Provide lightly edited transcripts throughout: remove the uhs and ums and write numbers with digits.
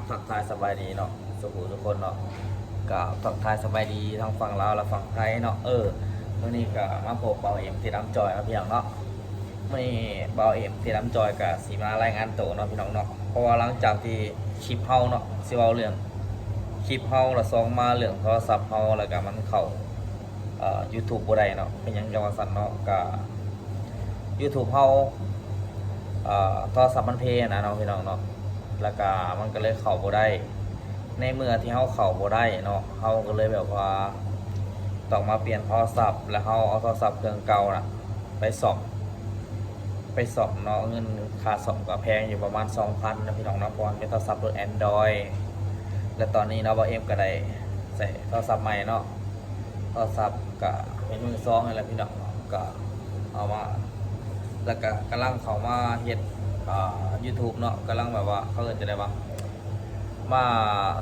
ทักทายสบายดีเนาะทุกคนเนาะกับทักทายสบายดีทั้งฝั่งลาวและฝั่งไทยเนาะวันนี้ก็มาพบเบาเอ็มที่น้ำจอยนะพี่น้องเนาะวันนี้เบาเอ็มที่น้ำจอยกับสีมารายงานตัวเนาะพี่น้องเนาะเพราะว่าหลังจากที่คลิปเฮาเนาะสิเว้าเรื่องคลิปเฮาละซองมาเรื่องโทรศัพท์เฮาแล้วก็มันเข้าYouTube บ่ได้เนาะเป็นหยังจังว่าซั่นเนาะก็ YouTube เฮาโทรศัพท์มันเพนะเนาะพี่น้องเนาะแล้วก็มันก็เลยเข้าบ่ได้ในเมื่อที่เฮาเข้าบ่ได้เนาะเฮาก็เลยแบบว่าต้องมาเปลี่ยนโทรศัพท์แล้วเฮาเอาโทรศัพท์เครื่องเก่าน่ะไปซ่อมเนาะเงินค่าซ่อมก็แพงอยู่ประมาณ 2,000 นะพี่น้องเนาะเพราะมันเป็นโทรศัพท์รุ่น Android และตอนนี้เนาะบ่เอ็มก็ได้ใส่โทรศัพท์ใหม่เนาะโทรศัพท์ก็เป็นมือสองนี่แหละพี่น้องก็เอามาแล้วก็กำลังเข้ามาเฮ็ดYouTube เนาะกำลังแบบว่าเขาจะได้ว่ามา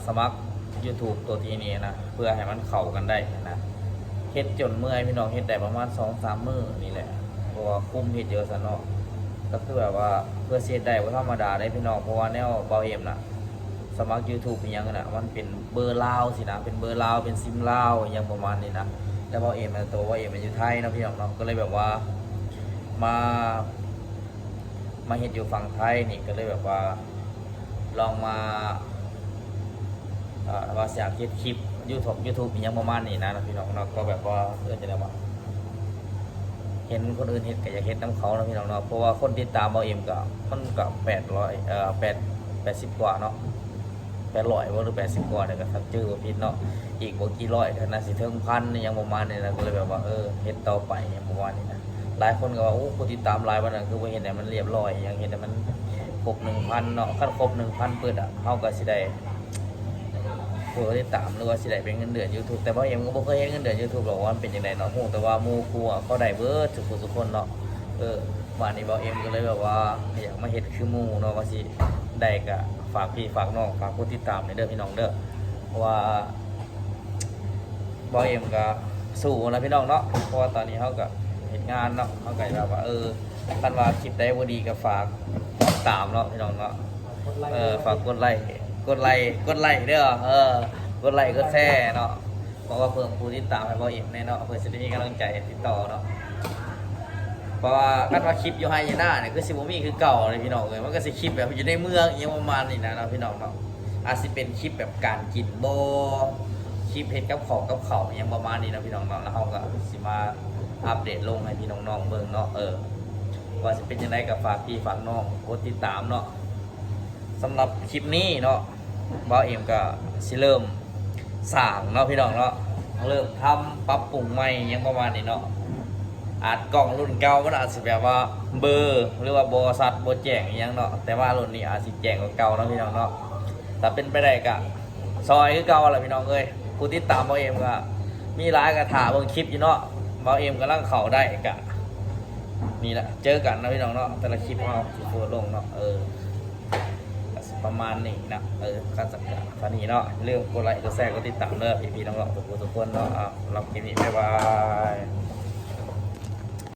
สมัคร YouTube ตัวที่นี้นะเพื่อให้มันเข้ากันได้นะเฮ็ดจนเมื่อยพี่น้องเฮ็ดได้ประมาณ 2-3 มื้อนี่แหละเพราะว่าคุ้มเฮ็ดเยอะซะเนาะก็คือแบบว่าเพื่อเฮ็ดได้บ่ธรรมดาได้พี่น้องเพราะว่าแนวเบาเอ็มน่ะสมัคร YouTube เป็นหยังน่ะมันเป็นเบอร์ลาวสินะเป็นเบอร์ลาวเป็นซิมลาวอย่างประมาณนี้นะแล้วเบาเอ็มตัวเบาเอ็มมันอยู่ไทยเนาะพี่น้องเนาะก็เลยแบบว่ามาเห็นอยู่ฝั่งไทยนี่ก็เลยแบบว่าลองมาว่าอยากเฮ็ดคลิป YouTube อย่างประมาณนี้นะพี่น้องเนาะก็แบบว่าจะได้ว่าเห็นคนอื่นเฮ็ดก็อยากเฮ็ดน้ำเขานะพี่น้องเนาะเพราะว่าคนติดตามเบาเอ็มก็มันก็80กว่าเนาะ800บ่หรือ80กว่าเนี่ยก็ทักชื่อว่าผิดเนาะอีกบ่กี่ร้อยก็น่าสิถึงพันอย่างประมาณนี้นะก็เลยแบบว่าเฮ็ดต่อไปอย่างประมาณนี้นะหลายคนก็ว่าโอ้ผู้ติดตามหลายวันนั้นคือบ่เห็นให้มันเรียบร้อยอย่างเห็นให้มันครบ 1,000 เนาะคันครบ 1,000 เปิดเฮาก็สิได้ผู้ติดตามหรือว่าสิได้เป็นเงินเดือน YouTube แต่บ่เอ็มก็บ่เคยเห็นเงินเดือน YouTube หรอกว่ามันเป็นจังไดเนาะฮู้แต่ว่าหมู่ครูเขาได้เบิดทุกคนเนาะวันนี้บ่เอ็มก็เลยแบบว่าอยากมาเฮ็ดคือหมู่เนาะว่าสิได้ก็ฝากพี่ฝากน้องฝากผู้ติดตามในเด้อพี่น้องเด้อเพราะว่าบ่เอ็มก็สู้นะพี่น้องเนาะเพราะว่าตอนนี้เฮาก็เฮ็ดงานเนาะเฮาก็แบบว่าคันว่าคลิปใดบ่ดีก็ฝากติดตามเนาะพี่น้องเนาะฝากกดไลค์เด้อกดไลค์กดแชร์เนาะเพราะว่าเพิ่มผู้ติดตามให้บ่เอ็มแน่เนาะเพื่อสิได้มีกำลังใจติดต่อเนาะเพราะว่าคันว่าคลิปอยู่ไฮยีน่าเนี่ยคือสิบ่มีคือเก่าเลยพี่น้องมันก็สิคลิปแบบอยู่ในเมืองอย่างประมาณนี้นะเนาะพี่น้องเนาะอาจสิเป็นคลิปแบบการกินบ่คลิปเฮ็ดกับข้าวอย่างประมาณนี้นะพี่น้องเนาะแล้วเฮาก็สิมาอัปเดตลงให้พี่น้องๆเบิ่งเนาะว่าสิเป็นจังไดก็ฝากพี่ฝากน้องกดติดตามเนาะสำหรับคลิปนี้เนาะบ่าวเอ็มก็สิเริ่มสร้างเนาะพี่น้องเนาะเริ่มทำปรับปรุงใหม่อย่างประมาณนี้เนาะอาจกล่องรุ่นเก่ามันอาจสิแบบว่าเบอร์หรือว่าบ่ชัดบ่แจ้งอีหยังเนาะแต่ว่ารุ่นนี้อาจสิแจ้งกว่าเก่าเนาะพี่น้องเนาะถ้าเป็นไปได้ก็ซอยคือเก่าล่ะพี่น้องผู้ติดตามบ่าวเอ็มก็มีหลายก็ท่าเบิ่งคลิปอยู่เนาะบ่าวเอ็มกำลังเข้าได้ก็นี่แหละเจอกันนะพี่น้องเนาะแต่ละคลิปเฮาสิโพสต์ลงเนาะประมาณนี้นะการสังกัดฟันนี้เนาะเรื่องกดไลค์กดแชร์กดติดตามเด้อพี่ๆน้องๆทุกคนเนาะรับคลิปนี้บ๊ายบาย